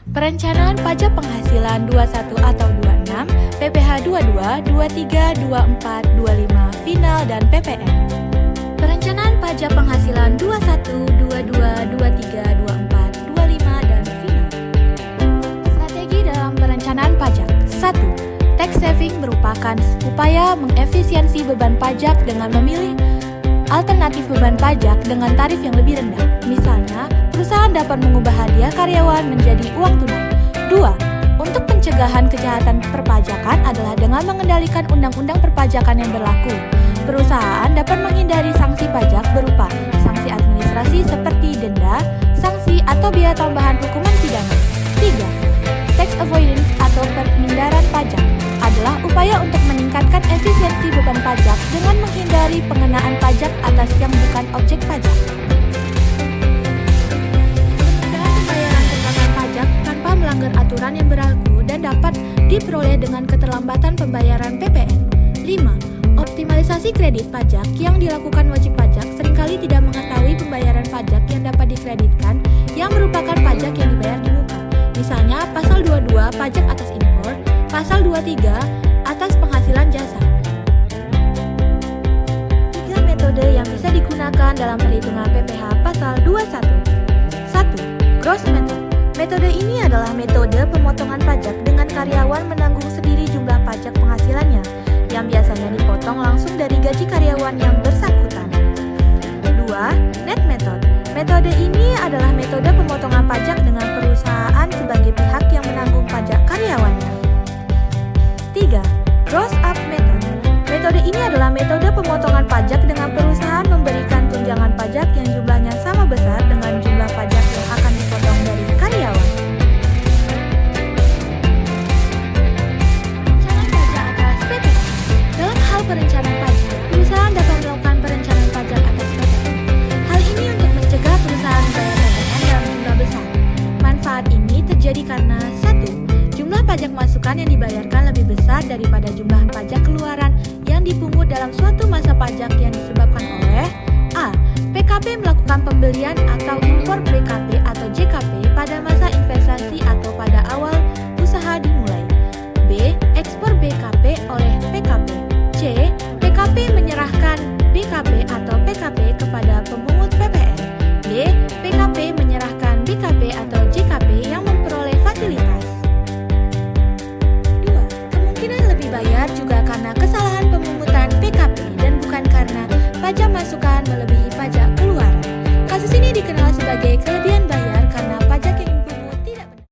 Perencanaan pajak penghasilan 21 atau 26, PPh 22, 23, 24, 25, final, dan PPN. Perencanaan pajak penghasilan 21, 22, 23, 24, 25, dan final. Strategi dalam perencanaan pajak. 1. Tax saving merupakan upaya mengefisiensi beban pajak dengan memilih alternatif beban pajak dengan tarif yang lebih rendah. Misalnya, perusahaan dapat mengubah hadiah karyawan menjadi uang tunai. 2. Untuk pencegahan kejahatan perpajakan adalah dengan mengendalikan undang-undang perpajakan yang berlaku. Perusahaan dapat menghindari sanksi pajak berupa sanksi administrasi seperti denda, sanksi atau biaya tambahan hukuman pidana. 3. Tax avoidance atau penghindaran pajak adalah upaya untuk meningkatkan efisiensi beban pajak dengan menghindari pengenaan pajak atas yang bukan objek pajak. Penundaan pembayaran tunggakan pajak tanpa melanggar aturan yang berlaku dan dapat diperoleh dengan keterlambatan pembayaran PPN. 5. Optimalisasi kredit pajak yang dilakukan wajib pajak seringkali tidak mengetahui pembayaran pajak yang dapat dikreditkan yang merupakan pajak yang dibayar di muka. Misalnya, Pasal 22 pajak atas impor, Pasal 23 atas penghasilan jasa. 3 metode yang bisa digunakan dalam perhitungan PPh Pasal 21. 1. Gross method. Metode ini adalah metode pemotongan pajak dengan karyawan menanggung sendiri jumlah pajak penghasilannya yang biasanya dipotong langsung dari gaji karyawan yang bersangkutan. 2. Net method. Metode ini adalah metode pemotongan pajak dengan perusahaan sebagai pihak yang menanggung pajak karyawannya. 3. Gross up method. Metode ini adalah metode pemotongan pajak dengan perusahaan memberikan tunjangan pajak yang jumlahnya sama besar dengan jumlah pajak yang akan dipotong dari karyawan. Perencanaan pajak atas PPN. Dalam hal perencanaan pajak, perusahaan dapat melakukan perencanaan pajak atas PPN. Hal ini untuk mencegah perusahaan membayar PPN dalam jumlah besar. Manfaat ini terjadi karena 1. Jumlah pajak masukan yang dibayarkan lebih besar daripada jumlah pajak keluaran yang dipungut dalam suatu masa pajak yang disebabkan oleh A. PKP melakukan pembelian atau impor BKP atau JKP pada masa investasi atau pada awal usaha dimulai. B. Ekspor BKP oleh PKP. C. PKP menyerahkan BKP atau PKP kepada pemungut PPN. D. PKP menyerahkan BKP atau JKP yang memperoleh fasilitas. Bayar juga karena kesalahan pemungutan PKP dan bukan karena pajak masukan melebihi pajak keluaran. Kasus ini dikenal sebagai kelebihan bayar karena pajak yang dipungut tidak benar.